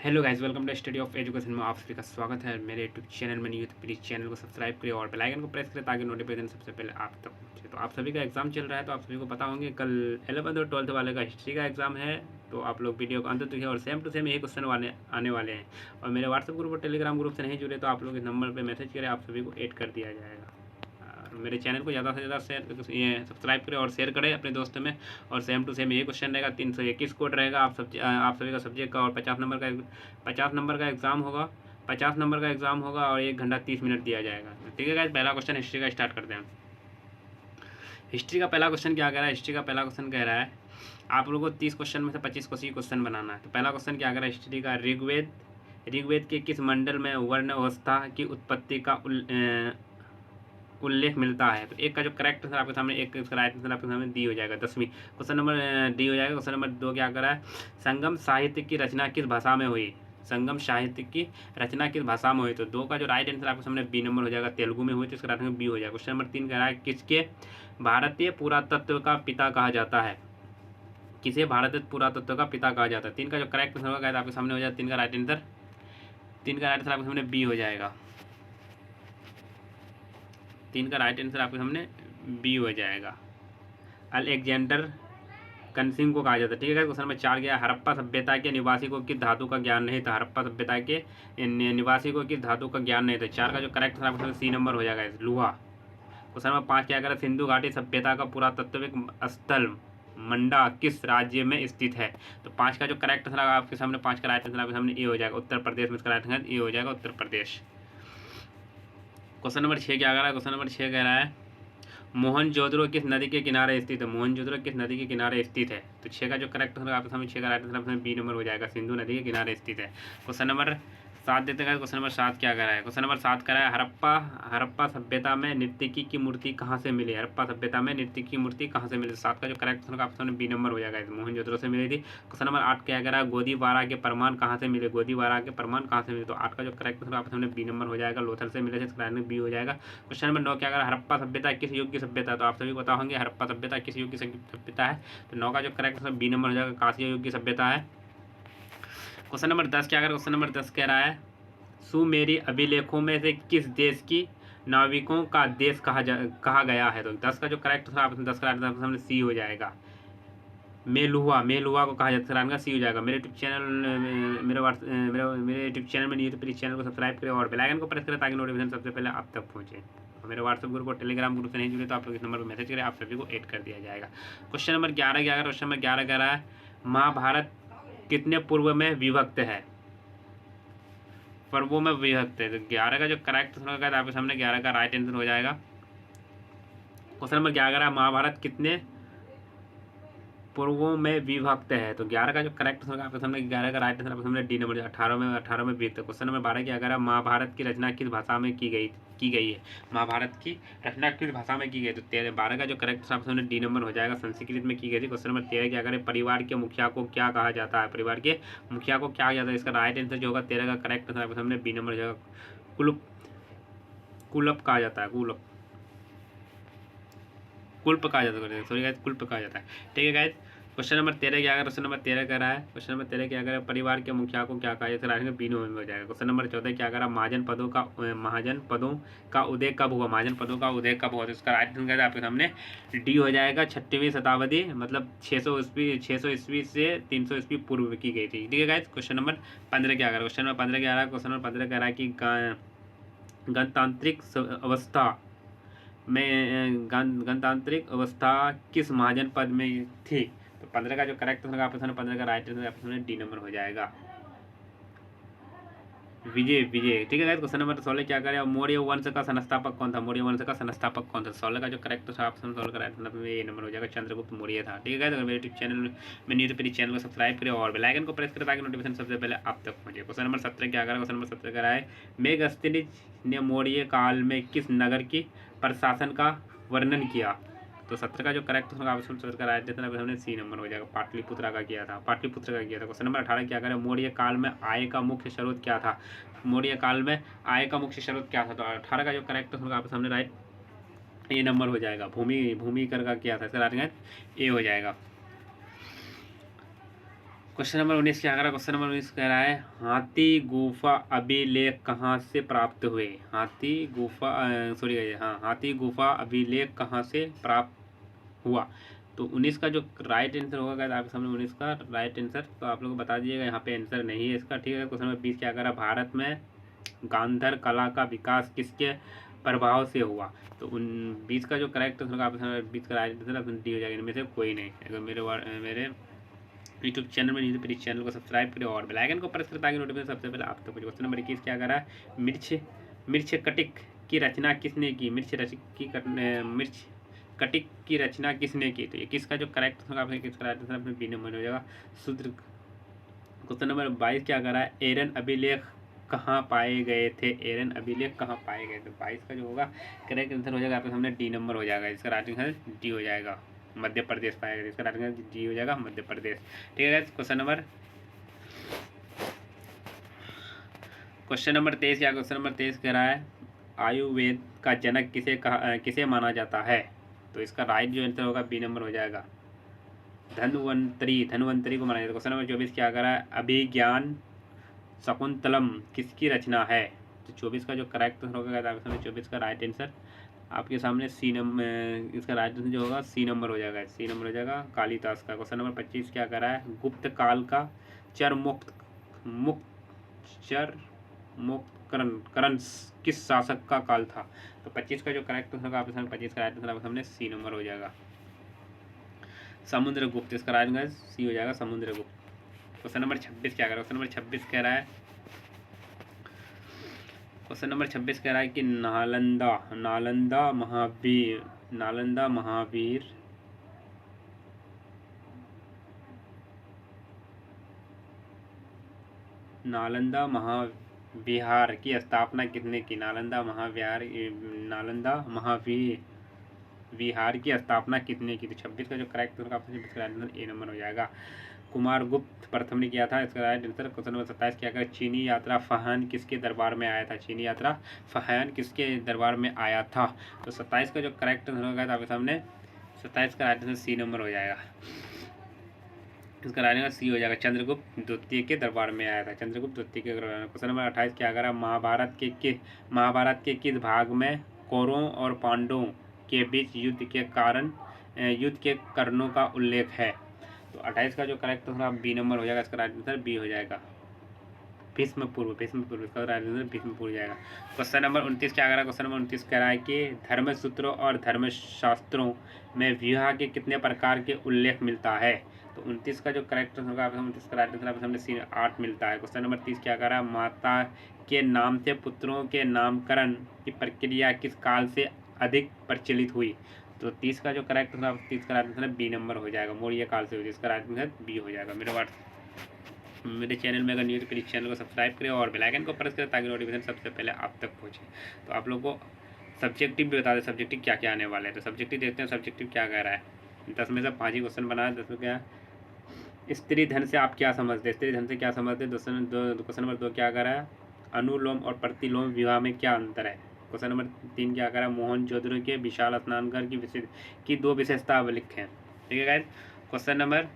Hello guys, welcome to study of education में आप सभी का स्वागत है। मेरे यूट्यूब चैनल में न्यू तो प्लीज़ चैनल को सब्सक्राइब करें और बेल आइकन को प्रेस करें ताकि नोटिफिकेशन सबसे पहले आप तक पहुंचे। तो आप सभी का एग्जाम चल रहा है तो आप सभी को पता होंगे कल 11th और 12th वाले का हिस्ट्री का एग्जाम है। तो आप लोग वीडियो को अंत तक देखें और सेम टू सेम यही क्वेश्चन आने वाले हैं। और मेरे व्हाट्सएप ग्रुप और टेलीग्राम ग्रुप से नहीं जुड़े तो आप लोग इस नंबर पर मैसेज करें, आप सभी को ऐड कर दिया जाएगा। मेरे चैनल को ज़्यादा से ज़्यादा सब्सक्राइब करें और शेयर करें अपने दोस्तों में। और सेम टू सेम ये क्वेश्चन रहेगा, 321 कोड रहेगा आप सभी का सब्जेक्ट का। और 50 नंबर का एग्ज़ाम होगा। 50 नंबर का एग्ज़ाम होगा और 1 घंटा 30 मिनट दिया जाएगा। ठीक है गाइस, पहला क्वेश्चन हिस्ट्री का स्टार्ट करते हैं। हिस्ट्री का पहला क्वेश्चन क्या कह रहा है? हिस्ट्री का पहला क्वेश्चन कह रहा है आप लोगों को 30 क्वेश्चन में से 25 क्वेश्चन बनाना है। तो पहला क्वेश्चन क्या कह रहा है हिस्ट्री का? ऋग्वेद के किस मंडल में वर्ण अवस्था की उत्पत्ति का उल्लेख मिलता है? तो एक का जो करेक्ट आंसर आपके सामने, एक इसका राइट आंसर आपके सामने डी हो जाएगा। 10वीं क्वेश्चन नंबर डी हो जाएगा। क्वेश्चन नंबर 2 क्या कर रहा है? संगम साहित्य की रचना किस भाषा में हुई? संगम साहित्य की रचना किस भाषा में हुई? तो 2 का जो राइट आंसर आपके सामने बी नंबर हो जाएगा। तेलुगु में हुई तो इसका राइट आंसर बी हो जाएगा। क्वेश्चन नंबर 3 कह रहा है किसके भारतीय पुरातत्व का पिता कहा जाता है? किसे भारतीय पुरातत्व का पिता कहा जाता है? 3 का जो करेक्ट आंसर होगा आपके सामने हो जाएगा। 3 का राइट आंसर आपके सामने बी हो जाएगा। 3 का राइट आंसर आपके सामने बी हो जाएगा। अलेक्जेंडर कनसिंग को कहा जाता है। ठीक है, क्वेश्चन नंबर 4 गया, हड़प्पा सभ्यता के निवासी को किस धातु का ज्ञान नहीं था? हड़प्पा सभ्यता के निवासी को किस धातु का ज्ञान नहीं था? 4 का जो करेक्ट आंसर आपके सामने सी नंबर हो जाएगा, लोहा। क्वेश्चन नंबर 5 क्या करें? सिंधु घाटी सभ्यता का पुरातात्विक स्थल मंडा किस राज्य में स्थित है? तो 5 का जो करेक्ट आंसर आपके सामने, 5 का राइट आंसर आपके सामने ए हो जाएगा। उत्तर प्रदेश में इसका राइट आंसर ए हो जाएगा, उत्तर प्रदेश। क्वेश्चन नंबर 6 क्या कह रहा है? क्वेश्चन नंबर 6 कह रहा है मोहनजोदड़ो किस नदी के किनारे स्थित है? मोहनजोदड़ो किस नदी के किनारे स्थित है? तो 6 का जो करेक्ट आंसर आपके सामने, 6 का राइट आंसर आपके सामने बी नंबर हो जाएगा, सिंधु नदी के किनारे स्थित है। क्वेश्चन नंबर 7 देते हैं। क्वेश्चन नंबर 7 क्या कर रहा है? क्वेश्चन नंबर 7 कर रहा है हड़प्पा सभ्यता में नर्तकी की मूर्ति कहाँ से मिली? हड़प्पा सभ्यता में नर्तकी की मूर्ति कहाँ से मिली? 7 का जो करेक्ट आंसर आपके सामने बी नंबर हो जाएगा, मोहनजोदड़ो से मिली थी। क्वेश्चन नंबर 8 क्या कह रहा है? गोदीवारा के प्रमाण कहाँ से मिले? गोदीवारा के प्रमाण कहाँ से मिले? तो 8 का जो करेक्ट आंसर आपके सामने बी नंबर हो जाएगा, लोथल से मिले थे, इसका राइट बी हो जाएगा। क्वेश्चन नंबर 9 क्या कह रहा है? हड़प्पा सभ्यता किस युग की सभ्यता है? तो आप सभी को पता होंगे हड़प्पा सभ्यता किस युग की सभ्यता है। तो 9 का जो करेक्ट आंसर बी नंबर हो जाएगा, कांस्य युग की सभ्यता है। क्वेश्चन नंबर 10 क्या कर रहा है? क्वेश्चन नंबर 10 कह रहा है सुमेरी अभिलेखों में से किस देश की नाविकों का देश कहा गया है? तो 10 का जो करेक्ट आंसर आपने 10 का राइट आंसर सामने सी हो जाएगा, मेलुआ को कहा जाता है, सी हो जाएगा। मेरे यूट्यूब चैनल मेरे यूट्यूब चैनल में नहीं तो प्लीज़ चैनल को सब्सक्राइब करें और बेल आइकन को प्रेस करें ताकि नोटिफिकेशन सबसे पहले आप तक पहुंचे। और मेरे व्हाट्सएप ग्रुप और टेलीग्राम ग्रुप से नहीं जुड़े तो आप लोग इस नंबर पर मैसेज करें, आप सभी को ऐड कर दिया जाएगा। क्वेश्चन नंबर 11 क्वेश्चन नंबर 11 कह रहा है महाभारत कितने पूर्व में विभक्त है? पर्वों में विभक्त है। तो 11 का जो करेक्ट आंसर होगा आपके सामने 11 का राइट आंसर हो जाएगा। क्वेश्चन नंबर 11 महाभारत कितने पूर्वों में विभक्त है? तो 11 का जो करेक्ट आंसर आपके सामने 11 का राइट आंसर आपके सामने डी नंबर 18 में विभक्त है। क्वेश्चन नंबर 12 क्या कह रहा है? महाभारत की रचना किस भाषा में की गई है? महाभारत की रचना किस भाषा में की गई? तो 12 का जो करेक्ट आंसर आपके सामने डी नंबर हो जाएगा, संस्कृत में की गई थी। क्वेश्चन नंबर 13 क्या करें? परिवार के मुखिया को क्या कहा जाता है? परिवार के मुखिया को क्या कहा जाता है? इसका राइट आंसर जो होगा 13 का करेक्ट आंसर आपके सामने बी नंबर हो जाएगा, कुलप कहा जाता है, कुल्प कहा जाता है, सॉरी गाइस, कुल्प कहा जाता है। ठीक है गाइस, क्वेश्चन नंबर 13 क्या है? क्वेश्चन नंबर 13 कह रहा है, क्वेश्चन नंबर 13 क्या कह रहा है? परिवार के मुखिया को क्या कहा जाता है? राइट बी नंबर हो जाएगा। क्वेश्चन नंबर 14 क्या कह रहा है? महाजन पदों का उदय कब हुआ? महाजन पदों का उदय कब हुआ? तो इसका राइट आंसर आपके सामने डी हो जाएगा, 6वीं शताब्दी, मतलब 600 ईस्वी से 300 ईस्वी पूर्व की गई थी। ठीक है गाइस, क्वेश्चन नंबर 15 क्या कह रहा है? क्वेश्चन नंबर 15 क्या रहा है? क्वेश्चन नंबर 15 कह रहा है कि गणतांत्रिक अवस्था में गणतांत्रिक अवस्था किस महाजन पद में थी? तो 15 का जो करेक्ट आंसर आपके सामने 15 का राइट आंसर आपके सामने डी नंबर हो जाएगा, विजय। ठीक है गाइस, क्वेश्चन नंबर 16 क्या करें? मौर्य वंश का संस्थापक कौन था? मौर्य वंश का संस्थापक कौन था? 16 का जो करेक्ट ऑप्शन 16 का राइट आंसर ये नंबर हो जाएगा, चंद्रगुप्त मौर्य था। ठीक है गाइस, अगर मेरे यूट्यूब चैनल में न्यू तो प्लीज चैनल को सब्सक्राइब करें और बेल आइकन को प्रेस करें ताकि नोटिफिकेशन सबसे पहले आप तक पहुंचे। क्वेश्चन नंबर 17 क्या करें? क्वेश्चन नंबर 17 का है मेगस्थनीज ने मौर्य काल में किस नगर की प्रशासन का वर्णन किया? तो 17 का जो करेक्ट होगा ऑप्शन 17 का राइट आंसर आपके सामने सी नंबर हो जाएगा, पाटलिपुत्र का किया था। क्वेश्चन नंबर 18 क्या करें? मौर्य काल में आय का मुख्य स्रोत क्या था? मौर्य काल में आय का मुख्य स्रोत क्या था? तो 18 का जो करेक्ट होगा आपके सामने राइट ए नंबर हो जाएगा, भूमि कर का किया था, इसका राइट ए हो जाएगा। क्वेश्चन नंबर 19 क्या कह रहा है? क्वेश्चन नंबर 19 कह रहा है हाथी गुफा अभिलेख कहाँ से प्राप्त हुए? हाथी गुफा सॉरी हाँ, हाथी गुफा अभिलेख कहाँ से प्राप्त हुआ? तो 19 का जो राइट आंसर होगा गाइस आपके सामने 19 का राइट आंसर, तो आप लोग को बता दीजिएगा, यहाँ पे आंसर नहीं है इसका, ठीक है। क्वेश्चन नंबर 20 क्या कह रहा है? भारत में गांधार कला का विकास किसके प्रभाव से हुआ? तो उन 20 का जो करेक्ट आंसर होगा आपके सामने 20 का राइट आंसर डी हो जाएगा, इनमें से कोई नहीं। अगर मेरे यूट्यूब चैनल में नहीं तो प्लीज़ चैनल को सब्सक्राइब करें और बेल आइकन को प्रेस करें ताकि नोटिफिकेशन सबसे पहले आप तक पहुंचे। क्वेश्चन नंबर 21 क्या कर रहा है? मिर्च कटिक की रचना किसने की? मिर्च कटिक की रचना किसने की? तो 21 का जो करेक्ट होगा आपने किसका राइट आंसर अपने बी नंबर हो जाएगा शूद्र। क्वेश्चन नंबर 22 क्या कर रहा है? एरन अभिलेख कहाँ पाए गए थे? एरन अभिलेख कहाँ पाए गए थे? 22 का जो होगा करेक्ट आंसर हो जाएगा आपके सामने डी नंबर हो जाएगा, इसका राइट आंसर डी हो जाएगा, मध्य प्रदेश पाएगा, इसका राइट आंसर डी हो जाएगा, मध्य प्रदेश, ठीक है। क्वेश्चन नंबर 23 क्या? क्वेश्चन नंबर 23 कह रहा है आयुर्वेद का जनक किसे माना जाता है? तो इसका राइट जो आंसर होगा बी नंबर हो जाएगा, धन्वंतरी को माना जाता है। क्वेश्चन नंबर 24 क्या कर रहा है? अभिज्ञान शकुंतलम किसकी रचना है? तो 24 का जो करेक्ट आंसर होगा आपके सामने 24 का राइट आंसर आपके सामने सी नंबर, इसका राइट आंसर जो होगा सी नंबर हो जाएगा, सी नंबर हो जाएगा कालिदास का। क्वेश्चन नंबर 25 क्या कर रहा है? गुप्त काल का चर मुक्तकरण किस शासक का काल था? तो 25 का जो करेक्ट आंसर होगा आपके सामने 25 का राइट आंसर आपके सामने सी नंबर हो जाएगा, समुद्रगुप्त, इसका राइट आंसर सी हो जाएगा, समुद्रगुप्त। क्वेश्चन नंबर 26 क्या कर रहा है? क्वेश्चन नंबर 26 कह रहा है कि नालंदा महाविहार की स्थापना किसने की? नालंदा महाविहार की स्थापना किसने की? तो 26 का जो करेक्ट होगा आपका ए नंबर हो जाएगा, कुमारगुप्त प्रथम ने किया था, इसका राइट आंसर। क्वेश्चन नंबर 27 क्या कर? चीनी यात्रा फाह्यान किसके दरबार में आया था? चीनी यात्रा फाह्यान किसके दरबार में आया था? तो 27 का जो करेक्ट आंसर होगा आपके सामने 27 का राइट आंसर सी नंबर हो जाएगा, इसका राइट आंसर सी हो जाएगा, चंद्रगुप्त द्वितीय के दरबार में आया था, चंद्रगुप्त द्वितीय के दरबार में। क्वेश्चन नंबर 28 क्या करा? महाभारत के किस भाग में कौरवों और पांडवों के बीच युद्ध के कारणों का उल्लेख है? तो 28 का जो करेक्ट होगा बी नंबर हो जाएगा, इसका राइट आंसर बी हो जाएगा, भीष्म पूर्व, इसका राइट आंसर भीष्म पूर्व जाएगा। क्वेश्चन नंबर 29 क्या कह रहा है? क्वेश्चन नंबर 29 कह रहा है कि धर्मसूत्रों और धर्मशास्त्रों में विवाह के कितने प्रकार के उल्लेख मिलता है? तो 29 का जो करेक्ट होगा 29 का राइट आंसर आपके सामने सी 8 मिलता है। क्वेश्चन नंबर 30 क्या कह रहा है? माता के नाम से पुत्रों के नामकरण की प्रक्रिया किस काल से अधिक प्रचलित हुई? तो 30 का जो करेक्ट होगा 30 का राइट आंसर बी नंबर हो जाएगा, मौर्य काल से हुई, इसका राइट आंसर बी हो जाएगा। मेरे चैनल में अगर न्यू तो प्लीज़ चैनल को सब्सक्राइब करें और बेल आइकन को प्रेस करें ताकि नोटिफिकेशन सबसे पहले आप तक पहुँचे। तो आप लोगों को सब्जेक्टिव भी बता दें, सब्जेक्टिव क्या क्या आने वाले हैं। तो सब्जेक्टिव देखते हैं सब्जेक्टिव क्या कह रहा है। 10 में से 5 ही क्वेश्चन बनाया। 10 में क्या? स्त्री धन से आप क्या समझते हैं? स्त्री धन से क्या समझते हैं? क्वेश्चन नंबर 2 क्या कह रहा है? अनुलोम और प्रतिलोम विवाह में क्या अंतर है? क्वेश्चन नंबर 3 क्या कह रहा है? मोहनजोदड़ो के विशाल स्नानघर की 2 विशेषता लिखें, ठीक है गाइस। क्वेश्चन नंबर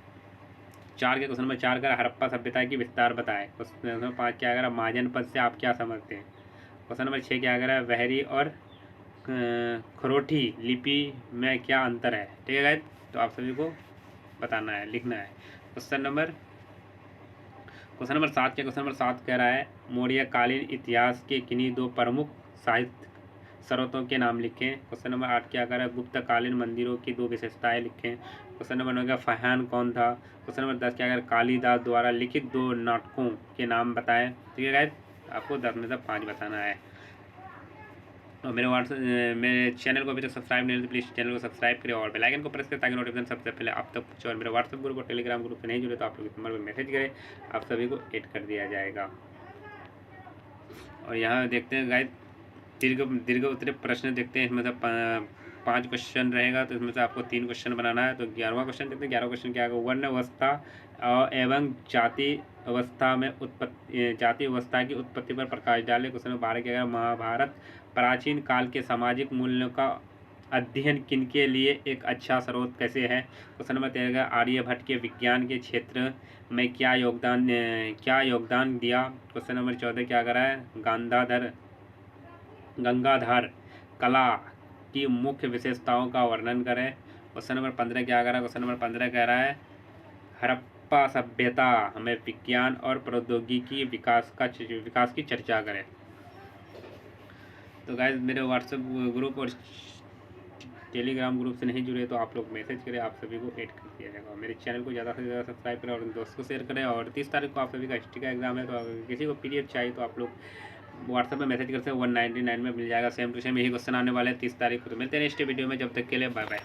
4 का हड़प्पा सभ्यता की विस्तार बताएं। क्वेश्चन नंबर 5 क्या कह रहा है? महाजन पद से आप क्या समझते हैं? क्वेश्चन नंबर 6 क्या कह रहा है? बहरी और खरोठी लिपि में क्या अंतर है? ठीक है गाइस, तो आप सभी को बताना है, लिखना है। क्वेश्चन नंबर 7 क्या? क्वेश्चन नंबर 7 कह रहा है मौर्यकालीन इतिहास के किन्हीं 2 प्रमुख साहित्य स्रोतों के नाम लिखें। क्वेश्चन नंबर 8 क्या कर रहा है? गुप्तकालीन मंदिरों की 2 विशेषताएं लिखें। क्वेश्चन नंबर 9 क्या? फाह्यान कौन था? क्वेश्चन नंबर 10 क्या कर? कालिदास द्वारा लिखित 2 नाटकों के नाम बताएं। ठीक है गाइस, आपको 10 में से 5 बताना है। और मेरे चैनल को अभी तक सब्सक्राइब नहीं है तो प्लीज़ चैनल को सब्सक्राइब करें और बेल आइकन को प्रेस करें ताकि नोटिफिकेशन सबसे पहले आप तक पहुंचे। और मेरे व्हाट्सएप ग्रुप और टेलीग्राम ग्रुप से नहीं जुड़े तो आप लोग इस नंबर पर मैसेज करें, आप सभी को ऐड कर दिया जाएगा। और यहाँ देखते हैं गाइस दीर्घ उत्तरीय प्रश्न देखते हैं। इसमें से 5 क्वेश्चन रहेगा तो इसमें से आपको 3 क्वेश्चन बनाना है। तो 11वां क्वेश्चन देखते हैं। 11वां क्वेश्चन क्या है? वर्ण अवस्था एवं जाति अवस्था की उत्पत्ति पर प्रकाश डाले। क्वेश्चन नंबर 12 क्या है? महाभारत प्राचीन काल के सामाजिक मूल्यों का अध्ययन किनके लिए एक अच्छा स्रोत कैसे है। क्वेश्चन नंबर 13 आर्यभट्ट के विज्ञान के क्षेत्र में क्या योगदान दिया। क्वेश्चन नंबर 14 क्या करा है, गंगाधर कला की मुख्य विशेषताओं का वर्णन करें। क्वेश्चन नंबर 15 क्या करा, क्वेश्चन नंबर 15 कह रहा है हड़प्पा सभ्यता हमें विज्ञान और प्रौद्योगिकी विकास की चर्चा करें। तो गाइस मेरे व्हाट्सएप ग्रुप और टेलीग्राम ग्रुप से नहीं जुड़े तो आप लोग मैसेज करें, आप सभी को ऐड कर दिया जाएगा। मेरे चैनल को ज़्यादा से ज़्यादा सब्सक्राइब करें और दोस्तों को शेयर करें। और 30 तारीख को आप सभी का हिस्ट्री का एग्जाम है, तो अगर किसी को PDF चाहिए तो आप लोग व्हाट्सएप में मैसेज करते हैं, 199 में मिल जाएगा। सेम टू सेम यही क्वेश्चन आने वाले हैं 30 तारीख को। तो मिलते हैं नेक्स्ट वीडियो में, जब तक के लिए बाय बाय।